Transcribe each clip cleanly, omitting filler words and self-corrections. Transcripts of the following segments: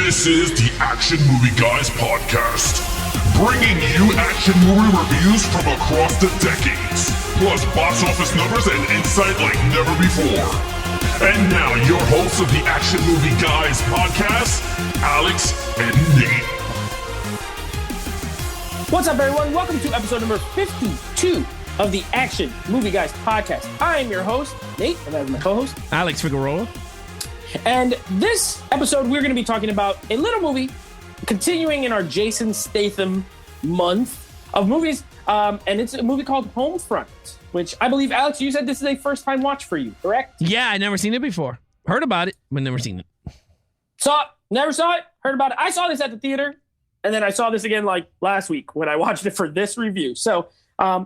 This is the Action Movie Guys podcast, bringing you action movie reviews from across the decades, plus box office numbers and insight like never before. And now, your hosts of the Action Movie Guys podcast, Alex and Nate. What's up, everyone? Welcome to episode number 52 of the Action Movie Guys podcast. I am your host, Nate, and I have my co-host, Alex Figueroa. And this episode, we're going to be talking about a little movie, continuing in our Jason Statham month of movies, and it's a movie called Homefront, which I believe, Alex, you said this is a first-time watch for you, correct? Yeah, I never seen it before. Heard about it, but never seen it. Saw it, never saw it, heard about it. I saw this at the theater, and then I saw this again like last week when I watched it for this review. So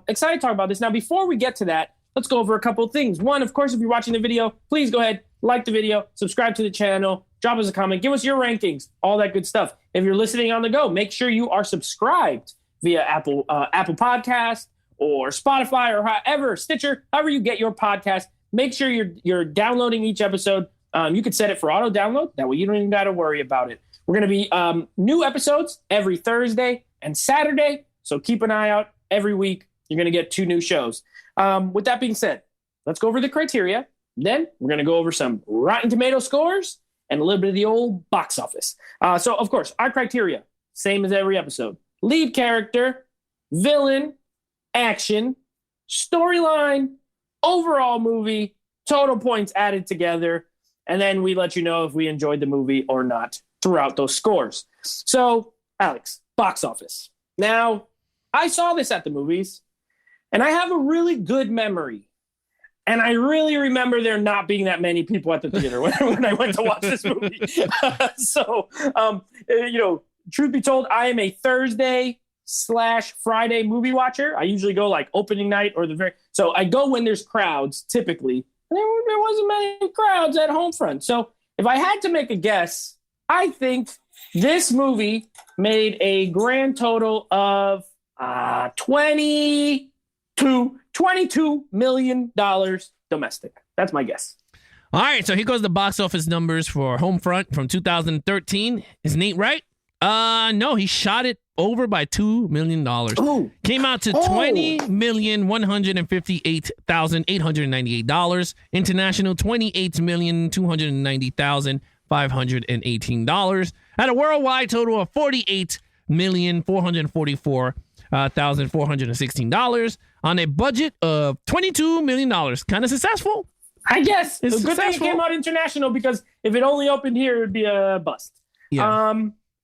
excited to talk about this. Now, before we get to that, let's go over a couple of things. One, of course, if you're watching the video, please go ahead, like the video, subscribe to the channel, drop us a comment, give us your rankings, all that good stuff. If you're listening on the go, make sure you are subscribed via Apple Podcast or Spotify or however, Stitcher, however you get your podcast. Make sure you're downloading each episode. You could set it for auto download. That way you don't even got to worry about it. We're going to be new episodes every Thursday and Saturday. So keep an eye out every week. You're going to get 2 new shows. With that being said, let's go over the criteria. Then we're going to go over some Rotten Tomato scores and a little bit of the old box office. So, of course, our criteria, same as every episode. Lead character, villain, action, storyline, overall movie, total points added together, and then we let you know if we enjoyed the movie or not throughout those scores. So, Alex, box office. Now, I saw this at the movies, and I have a really good memory. And I really remember there not being that many people at the theater when I went to watch this movie. So, truth be told, I am a Thursday/Friday movie watcher. I usually go like opening night or so I go when there's crowds typically. And there wasn't many crowds at Homefront. So if I had to make a guess, I think this movie made a grand total of $22 million domestic. That's my guess. All right, so here goes the box office numbers for Homefront from 2013. Is Nate right? No, he shot it over by $2 million. Ooh. Came out to $20,158,898. International, $28,290,518. At a worldwide total of $48,444,416 on a budget of $22 million. Kind of successful. I guess. It's good thing it came out international, because if it only opened here, it would be a bust. Yeah.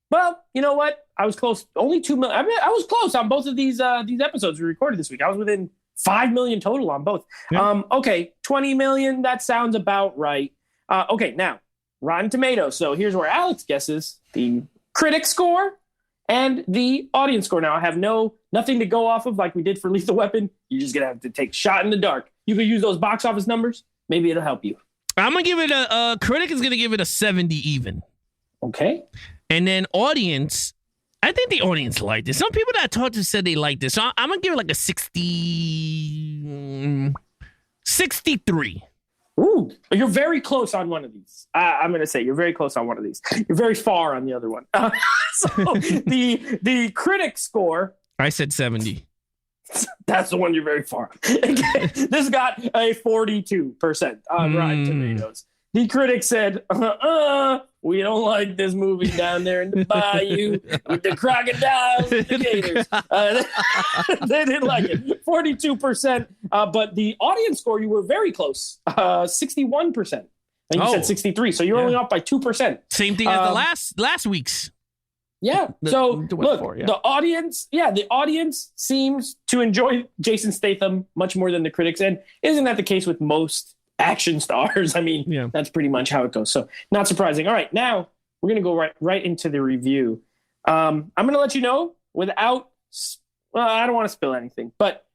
Well, you know what? I was close. Only 2 million. I mean, I was close on both of these episodes we recorded this week. I was within 5 million total on both. Yeah. Okay, 20 million. That sounds about right. Okay, now Rotten Tomatoes. So here's where Alex guesses the critic score and the audience score. Now I have nothing to go off of like we did for Lethal Weapon. You're just gonna have to take a shot in the dark. You can use those box office numbers. Maybe it'll help you. I'm gonna give it a critic is gonna give it a 70 even. Okay. And then audience, I think the audience liked it. Some people that I talked to said they liked this. So I'm going to give it like a 63. Ooh, you're very close on one of these. I'm going to say you're very close on one of these. You're very far on the other one. So the critic score. I said 70. That's the one you're very far on. This got a 42% on Rotten Tomatoes. The critics said, we don't like this movie down there in the bayou with the crocodiles and the gators. They didn't like it. 42%. But the audience score, you were very close. 61%. And you said 63. So you're only off by 2%. Same thing as the last week's. Yeah. The audience seems to enjoy Jason Statham much more than the critics. And isn't that the case with most action stars? I mean, That's pretty much how it goes. So not surprising. All right, now we're going to go right into the review. I'm going to let you know without, I don't want to spill anything, but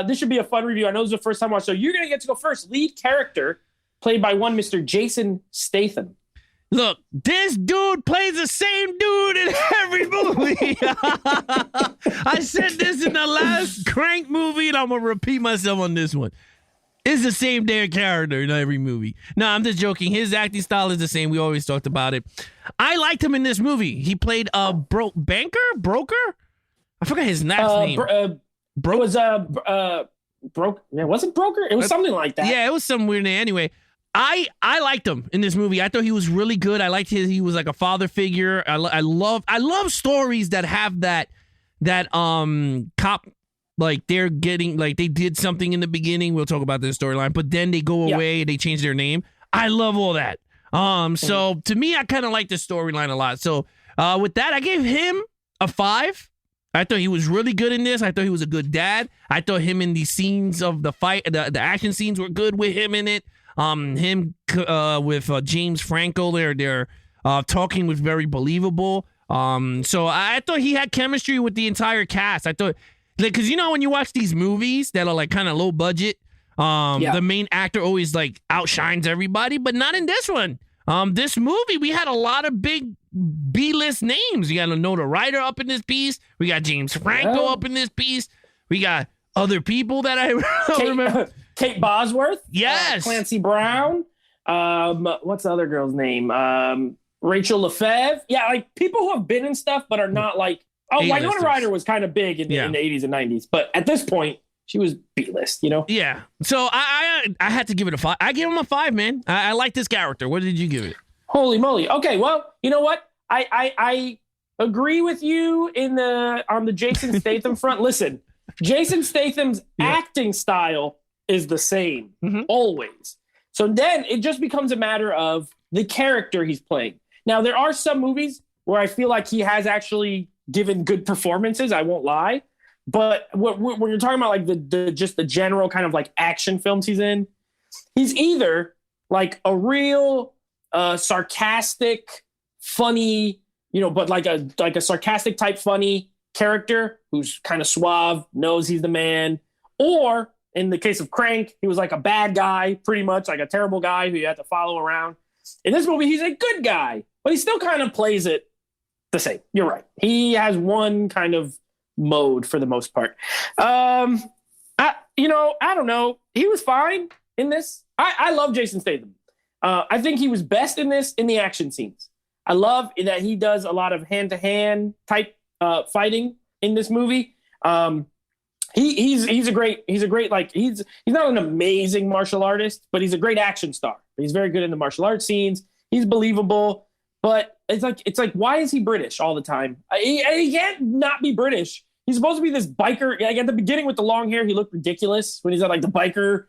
this should be a fun review. I know this is the first time watch, so you're going to get to go first. Lead character played by one Mr. Jason Statham. Look, this dude plays the same dude in every movie. I said this in the last Crank movie, and I'm going to repeat myself on this one. is the same damn character in every movie. No, I'm just joking. His acting style is the same. We always talked about it. I liked him in this movie. He played a broker. I forgot his last name. It was broke. Yeah, was it broker? It was something like that. Yeah, it was some weird name. Anyway, I liked him in this movie. I thought he was really good. I liked he was like a father figure. I love stories that have that cop, like they're getting, like they did something in the beginning. We'll talk about this storyline, but then they go away and they change their name. I love all that. So to me, I kind of like the storyline a lot. So with that, I gave him a 5. I thought he was really good in this. I thought he was a good dad. I thought him in the scenes of the fight, the action scenes were good with him in it. Him with James Franco, they're talking was very believable. So I thought he had chemistry with the entire cast. I thought, because when you watch these movies that are like kind of low budget, the main actor always like outshines everybody, but not in this one. This movie, we had a lot of big B-list names. You got Winona Ryder up in this piece. We got James Franco up in this piece. We got other people that I remember. Kate Bosworth. Yes. Clancy Brown. What's the other girl's name? Rachel Lefebvre. Yeah, like people who have been in stuff but are not like... Oh, Winona Ryder was kind of big in the 80s and 90s. But at this point, she was B-list, Yeah. So I had to give it a 5. I gave him a 5, man. I like this character. What did you give it? Holy moly. Okay, well, you know what? I agree with you on the Jason Statham front. Listen, Jason Statham's acting style is the same, always. So then it just becomes a matter of the character he's playing. Now, there are some movies where I feel like he has actually given good performances, I won't lie. But when you're talking about like the general kind of like action films he's in, he's either like a real sarcastic, funny, but like a sarcastic type funny character who's kind of suave, knows he's the man, or in the case of Crank, he was like a bad guy, pretty much like a terrible guy who you had to follow around. In this movie, he's a good guy, but he still kind of plays it the same. You're right. He has one kind of mode for the most part. I don't know. He was fine in this. I love Jason Statham. I think he was best in this in the action scenes. I love that he does a lot of hand-to-hand type fighting in this movie. He's a great like he's not an amazing martial artist, but he's a great action star. He's very good in the martial arts scenes. He's believable, but it's like why is he British all the time? He can't not be British. He's supposed to be this biker. Like at the beginning with the long hair, he looked ridiculous when he's at like the biker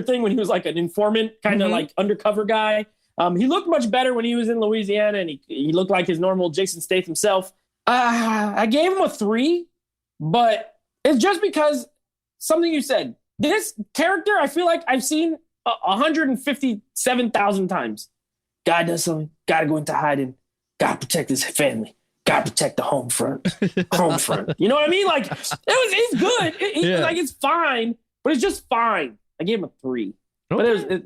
thing when he was like an informant kind of like undercover guy. He looked much better when he was in Louisiana, and he looked like his normal Jason Statham self. I gave him a 3, but it's just because something you said. This character, I feel like I've seen 157,000 times. Guy does something, gotta go into hiding, gotta protect his family, gotta protect the home front. You know what I mean? Like he's good. Like it's fine, but it's just fine. I gave him a 3, but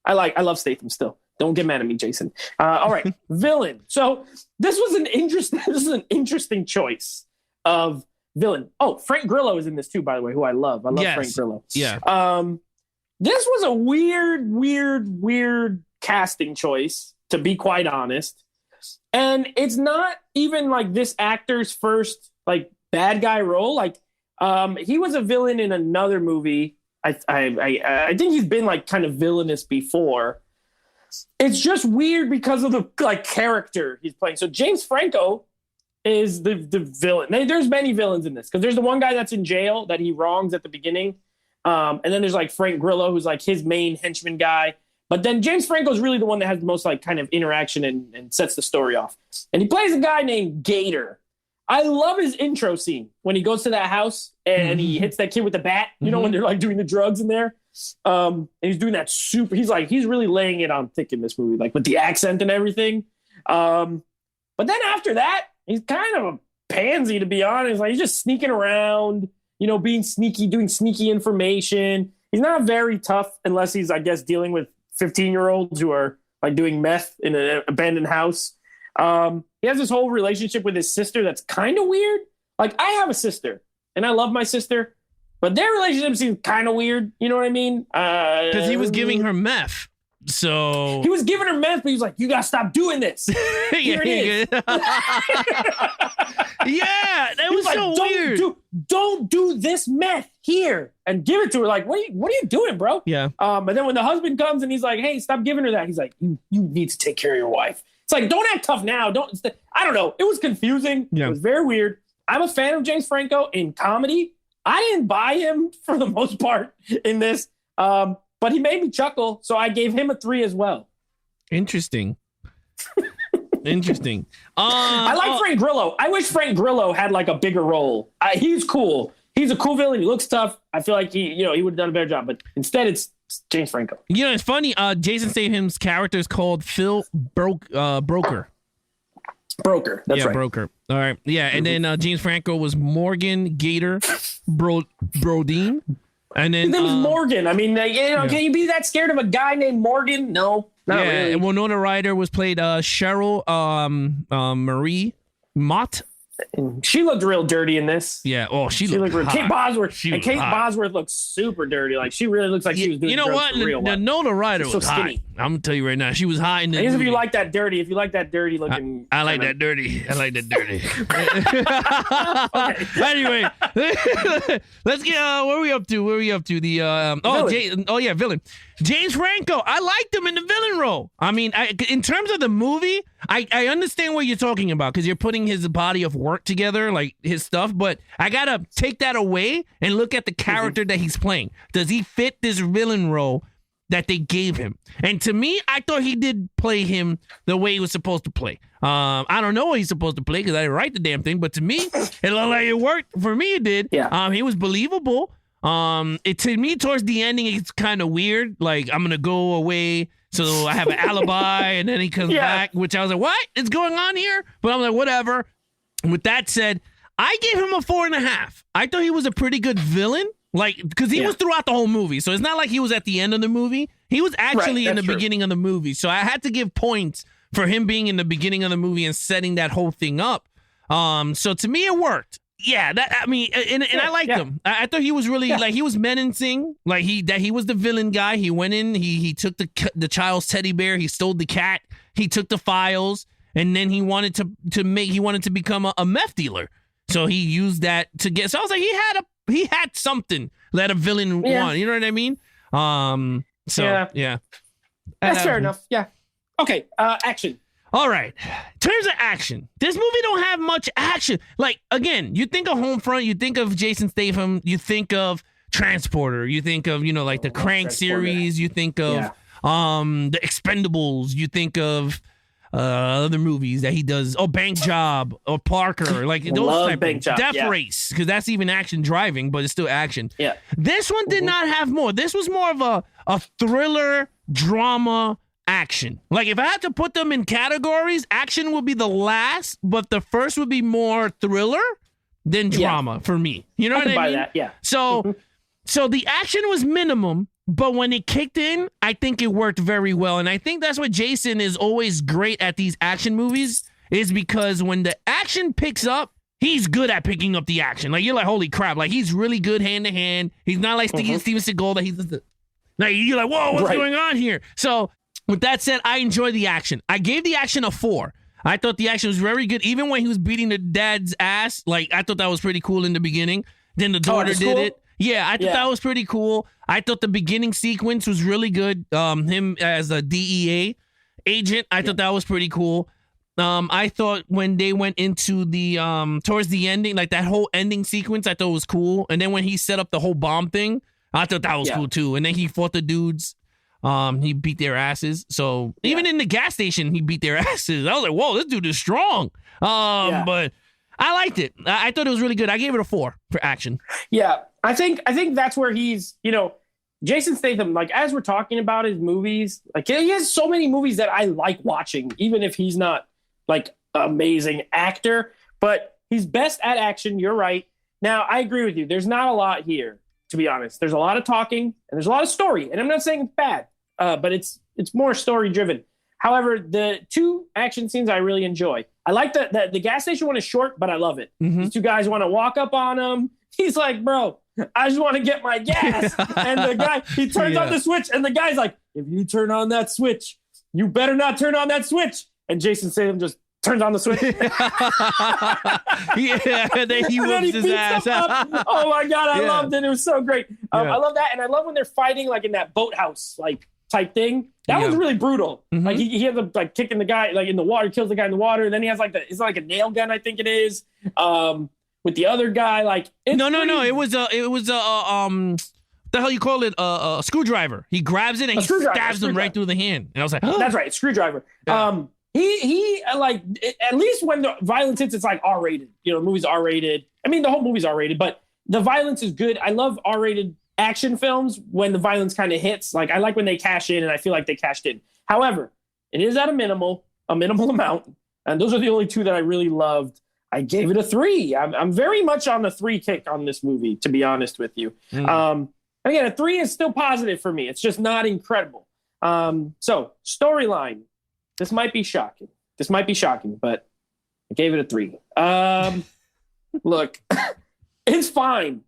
I love Statham still. Don't get mad at me, Jason. All right, villain. So this is an interesting choice of villain. Oh, Frank Grillo is in this too, by the way, who I love. I love Frank Grillo. Yeah. This was a weird casting choice, to be quite honest. And it's not even like this actor's first like bad guy role. Like he was a villain in another movie. I think he's been like kind of villainous before. It's just weird because of the like character he's playing. So James Franco is the villain. There's many villains in this because there's the one guy that's in jail that he wrongs at the beginning. And then there's like Frank Grillo, who's like his main henchman guy. But then James Franco is really the one that has the most like kind of interaction and sets the story off. And he plays a guy named Gator. I love his intro scene when he goes to that house and he hits that kid with the bat, when they're like doing the drugs in there. And he's doing that he's really laying it on thick in this movie, like with the accent and everything. But then after that, he's kind of a pansy, to be honest. Like he's just sneaking around, being sneaky, doing sneaky information. He's not very tough unless he's, I guess, dealing with 15-year-olds who are like doing meth in an abandoned house. He has this whole relationship with his sister that's kind of weird. Like I have a sister and I love my sister, but their relationship seems kind of weird. You know what I mean? Because he was giving her meth. So he was giving her meth, but he was like, "You gotta stop doing this." Here it is. Yeah, that was like, so weird. Don't do this meth here and give it to her. Like, what are you doing, bro? Yeah. But then when the husband comes and he's like, "Hey, stop giving her that," he's like, "You need to take care of your wife." It's like, don't act tough now. I don't know. It was confusing. Yeah. It was very weird. I'm a fan of James Franco in comedy. I didn't buy him for the most part in this. But he made me chuckle, so I gave him a 3 as well. Interesting. Interesting. I like Frank Grillo. I wish Frank Grillo had like a bigger role. He's cool. He's a cool villain. He looks tough. I feel like he would have done a better job. But instead, it's James Franco. You know, it's funny. Jason Statham's character is called Phil Broker. Broker. That's right. Broker. All right. Yeah, and then James Franco was Morgan Gator Brodeen. And then his name was Morgan. I mean, can you be that scared of a guy named Morgan? No, not really. And Winona Ryder was played Cheryl Marie Mott. She looked real dirty in this. Yeah. Oh, she looked real. hot. Kate Bosworth looks super dirty. Like she really looks like she was doing. You know what? Winona Ryder was hot. Skinny. I'm gonna tell you right now, she was hot in the movie. If you like that dirty, looking, I like that dirty. I like that dirty. Anyway, let's get where are we up to? The villain. James Franco. I liked him in the villain role. I mean, in terms of the movie, I understand what you're talking about because you're putting his body of work together, like his stuff. But I gotta take that away and look at the character that he's playing. Does he fit this villain role that they gave him? And to me, I thought he did play him the way he was supposed to play. I don't know what he's supposed to play because I didn't write the damn thing, but to me, it looked like it worked. For me, it did. Yeah. He was believable. To me, towards the ending, it's kind of weird. Like, I'm going to go away so I have an alibi, and then he comes back, which I was like, what is going on here? But I'm like, whatever. With that said, I gave him a 4.5. I thought he was a pretty good villain. Like, because he was throughout the whole movie. So it's not like he was at the end of the movie. He was actually in the beginning of the movie. So I had to give points for him being in the beginning of the movie and setting that whole thing up. So to me, it worked. Yeah, I liked him. I thought he was really like he was menacing. Like he was the villain guy. He went in. He took the child's teddy bear. He stole the cat. He took the files, and then he wanted to become a meth dealer. So he used that to get. So I was like, he had something that a villain want. You know what I mean? That's fair enough. Yeah. Okay. Action. All right. In terms of action, this movie don't have much action. Like, again, you think of Homefront, you think of Jason Statham, you think of Transporter, you think of, like the Crank series, you think of the Expendables, you think of other movies that he does. Oh, Bank Job or Parker, like those type Bank of Job. Death Race, because that's even action driving, but it's still action. Yeah. This one did not have more. This was more of a thriller drama action. Like if I had to put them in categories, action would be the last, but the first would be more thriller than drama for me. You know what I mean? Buy that. Yeah. So the action was minimum. But when it kicked in, I think it worked very well. And I think that's what Jason is always great at these action movies is because when the action picks up, he's good at picking up the action. Like, you're like, holy crap. Like, he's really good hand-to-hand. He's not like Steven Seagal that he's like, you're like, whoa, what's going on here? So with that said, I enjoy the action. I gave the action a 4. I thought the action was very good. Even when he was beating the dad's ass, like, I thought that was pretty cool in the beginning. Then the daughter did it. Yeah, I thought that was pretty cool. I thought the beginning sequence was really good. Him as a DEA agent, I thought that was pretty cool. I thought when they went into the towards the ending, like that whole ending sequence, I thought was cool. And then when he set up the whole bomb thing, I thought that was cool too. And then he fought the dudes. He beat their asses. So even in the gas station, he beat their asses. I was like, whoa, this dude is strong. But I liked it. I thought it was really good. I gave it a 4 for action. Yeah, I think that's where he's, Jason Statham, like, as we're talking about his movies, like, he has so many movies that I like watching, even if he's not, like, amazing actor. But he's best at action. You're right. Now, I agree with you. There's not a lot here, to be honest. There's a lot of talking, and there's a lot of story. And I'm not saying it's bad, but it's more story-driven. However, the 2 action scenes I really enjoy. I like the gas station one is short, but I love it. These 2 guys want to walk up on him. He's like, bro, I just want to get my gas. And the guy, he turns on the switch, and the guy's like, if you turn on that switch, you better not turn on that switch. And Jason Statham just turns on the switch. And then he whoops his ass. Oh my God, I loved it. It was so great. I love that. And I love when they're fighting like in that boathouse like type thing. That was really brutal. Mm-hmm. Like he ends up like kicking the guy like in the water, kills the guy in the water. And then he has like it's like a nail gun, I think it is. With the other guy, like no. It was the hell you call it? A screwdriver. He grabs it and he stabs him right through the hand. And I was like, that's right, screwdriver. Yeah. He like at least when the violence hits, it's like R-rated. You know, the movie's R-rated. I mean, the whole movie's R-rated, but the violence is good. I love R-rated action films when the violence kind of hits. Like I like when they cash in, and I feel like they cashed in. However, it is at a minimal amount, and those are the only two that I really loved. I gave it a 3. I'm very much on the 3 kick on this movie, to be honest with you. Again, a 3 is still positive for me. It's just not incredible. So storyline. This might be shocking, but I gave it a 3. Look, it's fine.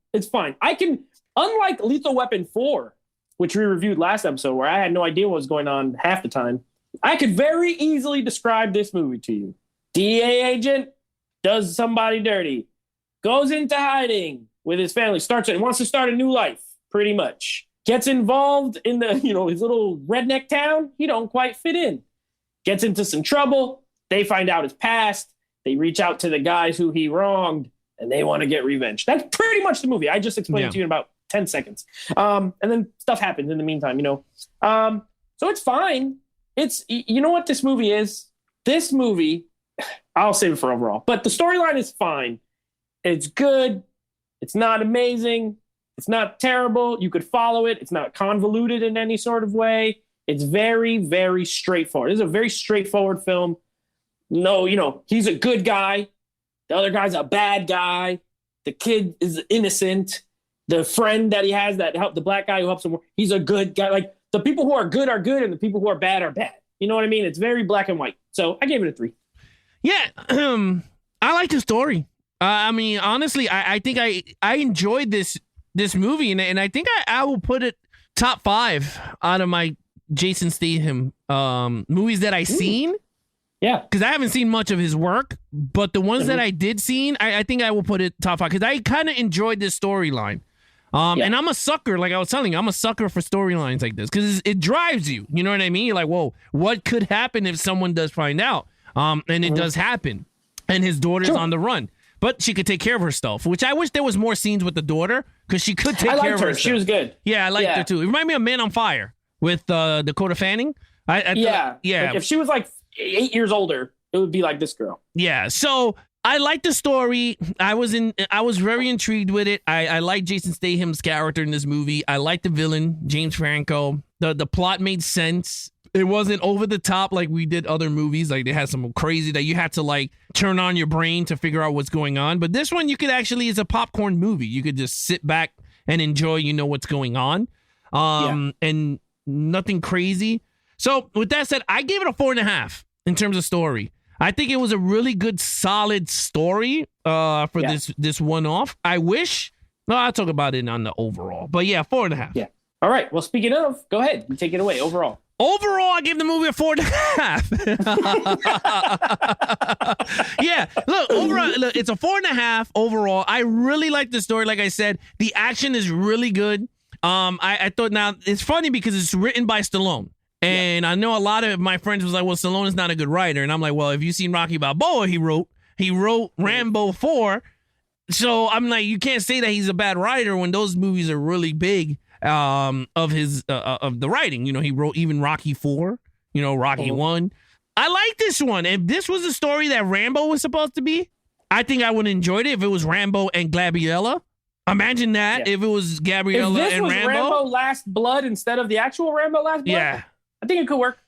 I can, unlike Lethal Weapon 4, which we reviewed last episode, where I had no idea what was going on half the time, I could very easily describe this movie to you. DEA agent does somebody dirty, goes into hiding with his family, wants to start a new life, pretty much. Gets involved in the, his little redneck town. He don't quite fit in. Gets into some trouble. They find out his past. They reach out to the guys who he wronged, and they want to get revenge. That's pretty much the movie. I just explained it to you in about 10 seconds. And then stuff happens in the meantime, So it's fine. You know what this movie is? This movie, I'll save it for overall. But the storyline is fine. It's good. It's not amazing. It's not terrible. You could follow it. It's not convoluted in any sort of way. It's very, very straightforward. This is a very straightforward film. No, he's a good guy. The other guy's a bad guy. The kid is innocent. The friend that he has that helped, the black guy who helps him, he's a good guy. Like the people who are good, and the people who are bad. You know what I mean? It's very black and white. So I gave it a 3. Yeah, I like the story. I mean, honestly, I think I enjoyed this movie, and I think I will put it top 5 out of my Jason Statham movies that I've seen. Yeah, because I haven't seen much of his work, but the ones that I did seen, I think I will put it top 5 because I kind of enjoyed this storyline. And I'm a sucker, like I was telling you, I'm a sucker for storylines like this because it drives you. You know what I mean? You're like, whoa, what could happen if someone does find out? And it does happen. And his daughter's on the run. But she could take care of herself, which I wish there was more scenes with the daughter because she could take care of herself. She was good. Yeah, I liked her too. It reminded me of Man on Fire with Dakota Fanning. Yeah. Like if she was like 8 years older, it would be like this girl. Yeah. So I like the story. I was very intrigued with it. I like Jason Statham's character in this movie. I like the villain, James Franco. The plot made sense. It wasn't over the top like we did other movies. Like they had some crazy that you had to like turn on your brain to figure out what's going on. But this one, you could actually, it's a popcorn movie. You could just sit back and enjoy, what's going on. And nothing crazy. So with that said, I gave it a 4.5 in terms of story. I think it was a really good, solid story for this one-off. I'll talk about it on the overall. But yeah, 4.5. Yeah. All right. Well, speaking of, go ahead. You take it away. Overall, I gave the movie a 4.5. Yeah. Look, it's a 4.5 overall. I really like the story. Like I said, the action is really good. I thought now it's funny because it's written by Stallone. And I know a lot of my friends was like, well, Stallone is not a good writer. And I'm like, well, if you've seen Rocky Balboa, he wrote Rambo 4. So I'm like, you can't say that he's a bad writer when those movies are really big of his of the writing. He wrote even Rocky 4, Rocky 1. I like this one. If this was a story that Rambo was supposed to be, I think I would have enjoyed it if it was Rambo and Gabriella. Imagine that if it was Gabriella and Rambo. If this was Rambo Last Blood instead of the actual Rambo Last Blood. Yeah. I think it could work.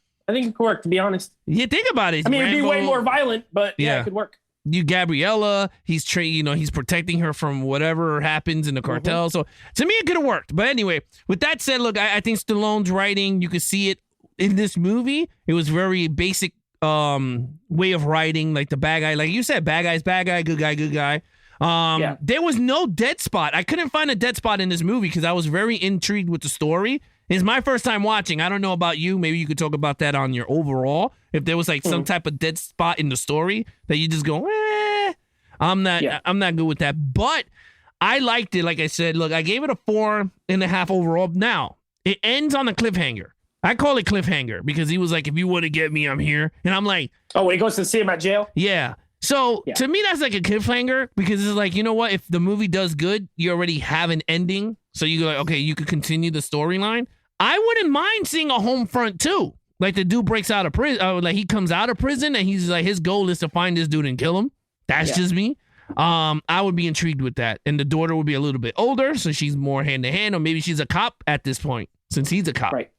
To be honest. Yeah, think about it. I mean, it'd be way more violent, but it could work. You Gabriella, he's he's protecting her from whatever happens in the cartel. So to me, it could have worked. But anyway, with that said, look, I think Stallone's writing, you could see it in this movie. It was very basic way of writing, like the bad guy, like you said, bad guy's bad guy, good guy, good guy. There was no dead spot. I couldn't find a dead spot in this movie because I was very intrigued with the story. It's my first time watching. I don't know about you. Maybe you could talk about that on your overall. If there was like some type of dead spot in the story that you just go, I'm not good with that. But I liked it. Like I said, look, I gave it a 4.5 overall. Now, it ends on a cliffhanger. I call it cliffhanger because he was like, if you want to get me, I'm here. And I'm like, oh, when he goes to see him at jail? Yeah. So to me, that's like a cliffhanger because it's like, you know what? If the movie does good, you already have an ending. So you go like, okay, you could continue the storyline. I wouldn't mind seeing a Homefront too. Like the dude breaks out of prison, like he comes out of prison and he's like, his goal is to find this dude and kill him. That's just me. I would be intrigued with that. And the daughter would be a little bit older, so she's more hand to hand, or maybe she's a cop at this point since he's a cop. Right.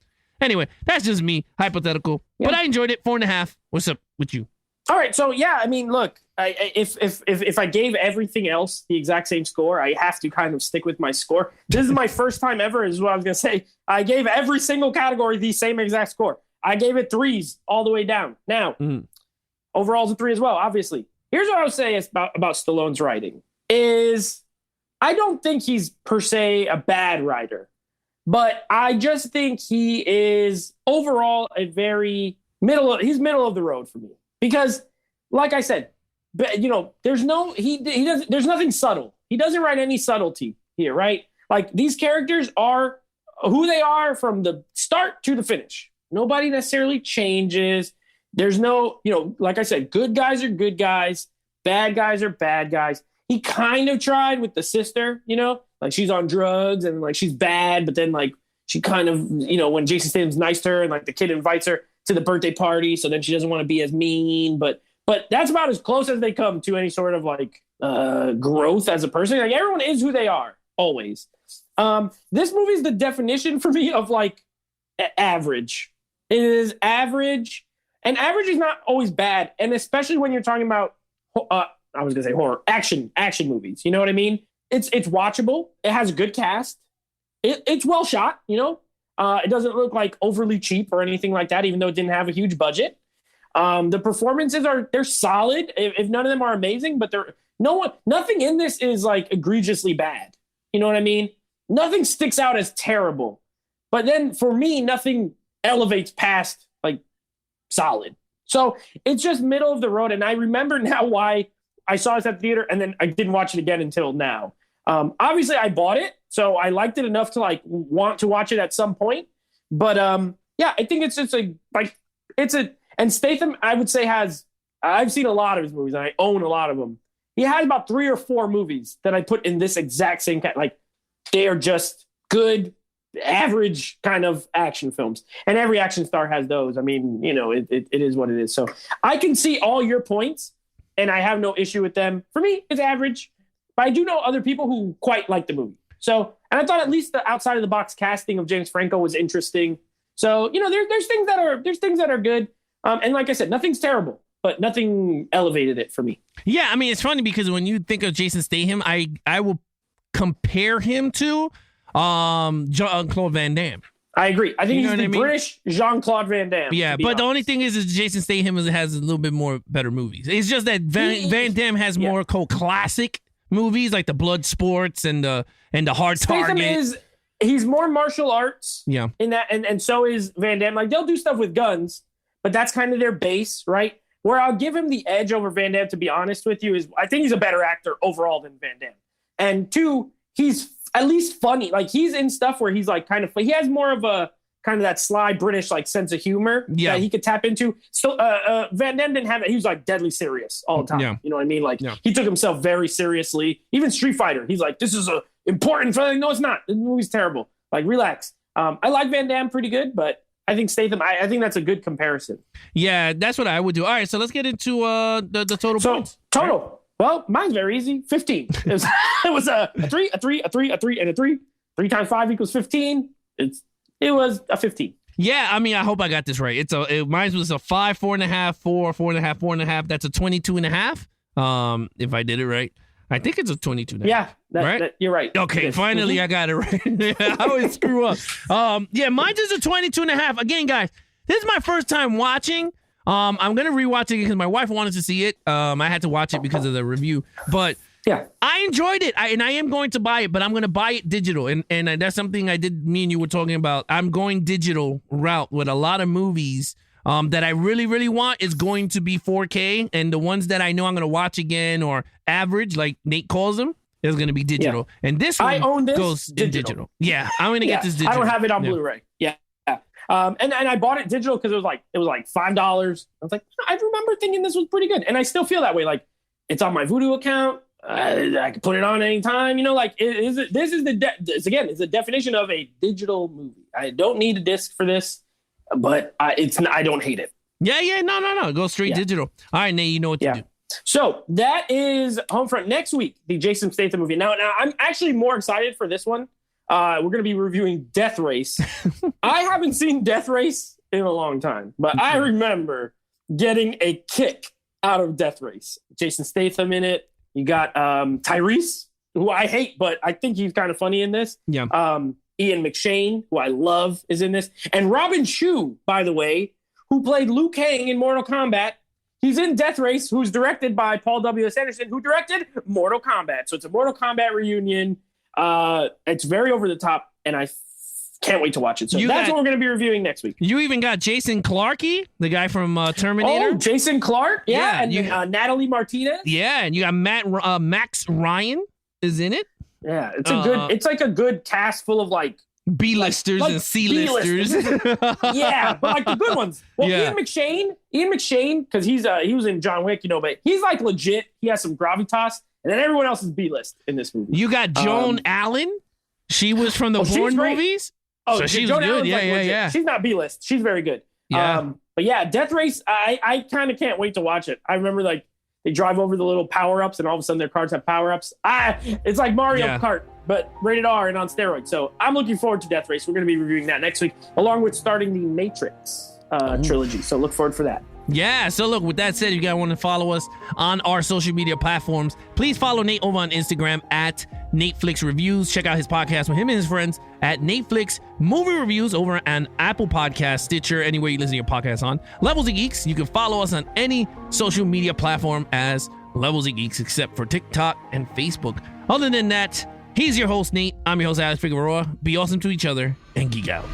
Anyway, that's just me, hypothetical. Yeah. But I enjoyed it. 4.5. What's up with you? All right. So yeah, I mean, look, if I gave everything else the exact same score, I have to kind of stick with my score. This is my first time ever, is what I was gonna say. I gave every single category the same exact score. I gave it 3s all the way down. Now, overall's a 3 as well, obviously. Here's what I would say about Stallone's writing is I don't think he's per se a bad writer, but I just think he is overall a very middle of the road for me. Because, like I said, you know, there's nothing subtle. He doesn't write any subtlety here, right? Like, these characters are who they are from the start to the finish. Nobody necessarily changes. There's no, you know, like I said, good guys are good guys. Bad guys are bad guys. He kind of tried with the sister, you know, like she's on drugs and like she's bad, but then like she kind of, you know, when Jason Statham's nice to her and like the kid invites her to the birthday party, so then she doesn't want to be as mean, but that's about as close as they come to any sort of like growth as a person. Like everyone is who they are always. This movie is the definition for me of like average. It is average, and average is not always bad, and especially when you're talking about I was gonna say horror action movies. You know what I mean? It's watchable. It has a good cast. It's well shot. You know, it doesn't look like overly cheap or anything like that, even though it didn't have a huge budget. The performances they're solid. If none of them are amazing, but nothing in this is like egregiously bad. You know what I mean? Nothing sticks out as terrible. But then for me, nothing elevates past like solid. So it's just middle of the road. And I remember now why I saw this at the theater and then I didn't watch it again until now. Obviously I bought it, so I liked it enough to like want to watch it at some point. But yeah, I think and Statham, I would say I've seen a lot of his movies and I own a lot of them. He has about 3 or 4 movies that I put in this exact same like they are just good, average kind of action films, and every action star has those. I mean, you know, it is what it is. So I can see all your points and I have no issue with them. For me, it's average, but I do know other people who quite like the movie. So, and I thought at least the outside of the box casting of James Franco was interesting. So, you know, there's things that are good. And like I said, nothing's terrible, but nothing elevated it for me. Yeah, I mean, it's funny because when you think of Jason Statham, I will compare him to Jean-Claude Van Damme. I agree. I think he's the British Jean-Claude Van Damme. Yeah, but the only thing is Jason Statham has a little bit more better movies. It's just that Van Damme has more classic movies like the Blood Sports and the Hard Target. He's more martial arts. Yeah. In that, and so is Van Damme. Like they'll do stuff with guns, but that's kind of their base, right? Where I'll give him the edge over Van Damme, to be honest with you, is I think he's a better actor overall than Van Damme. And 2, he's at least funny. Like he's in stuff where he's like kind of, he has more of a kind of that sly British like sense of humor that he could tap into. So Van Damme didn't have it. He was like deadly serious all the time. Yeah. You know what I mean? Like he took himself very seriously. Even Street Fighter, he's like, this is a important thing. No, it's not. The movie's terrible. Like relax. I like Van Damme pretty good, but I think Statham, I think that's a good comparison. Yeah, that's what I would do. All right, so let's get into the total points. Total. Right. Well, mine's very easy. 15. It was a 3, a 3, a 3, a 3, and a 3. 3 times 5 equals 15. It was a 15. Yeah, I mean, I hope I got this right. Mine was a 5, 4.5, 4, 4.5, 4.5. That's a 22.5. If I did it right. I think it's a 22.5. Yeah, right? You're right. Okay, finally I got it right. I always screw up. Yeah, mine's is a 22.5. Again, guys, this is my first time watching. I'm going to rewatch it because my wife wanted to see it. I had to watch it because of the review. But Yeah. I enjoyed it, and I am going to buy it, but I'm going to buy it digital, and that's something me and you were talking about. I'm going digital route with a lot of movies that I really, really want is going to be 4K, and the ones that I know I'm going to watch again or average, like Nate calls them, is going to be digital. Yeah. And this one I own this goes digital. Yeah, I'm going to get this digital. I don't have it on Blu-ray. Yeah. And I bought it digital because it was like $5. I was like, I remember thinking this was pretty good, and I still feel that way. Like, it's on my Vudu account. I can put it on anytime. This is the definition of a digital movie. I don't need a disc for this, but I don't hate it. Yeah. No. Go straight digital. All right, Nate, you know what to do. So that is Homefront. Next week, the Jason Statham movie. Now I'm actually more excited for this one. We're going to be reviewing Death Race. I haven't seen Death Race in a long time, but I remember getting a kick out of Death Race. Jason Statham in it. You got Tyrese, who I hate, but I think he's kind of funny in this. Yeah. Ian McShane, who I love, is in this. And Robin Shou, by the way, who played Liu Kang in Mortal Kombat. He's in Death Race, who's directed by Paul W.S. Anderson, who directed Mortal Kombat. So it's a Mortal Kombat reunion. It's very over the top, and I can't wait to watch it. So that's what we're going to be reviewing next week. You even got Jason Clarke, the guy from Terminator. Oh, Jason Clarke, yeah, and Natalie Martinez. Yeah, and you got Max Ryan is in it. Yeah, it's a good. It's like a good cast full of like B-listers and C-listers. Yeah, but like the good ones. Well, Ian McShane, because he was in John Wick, but he's like legit. He has some gravitas, and then everyone else is B-list in this movie. You got Joan Allen. She was from the Bourne movies. Oh, so she's Joan good. Allen's Yeah. She's not B-list. She's very good. Yeah. But yeah, Death Race, I kind of can't wait to watch it. I remember like they drive over the little power-ups and all of a sudden their cars have power-ups. It's like Mario Kart, but rated R and on steroids. So I'm looking forward to Death Race. We're going to be reviewing that next week, along with starting the Matrix trilogy. So look forward for that. Yeah, so look, with that said, you guys want to follow us on our social media platforms. Please follow Nate over on Instagram at NateFlix Reviews. Check out his podcast with him and his friends at NateFlix Movie Reviews over on Apple Podcasts, Stitcher, anywhere you listen to your podcast on. Levels of Geeks, you can follow us on any social media platform as Levels of Geeks, except for TikTok and Facebook. Other than that, he's your host, Nate. I'm your host, Alex Figueroa. Be awesome to each other and geek out.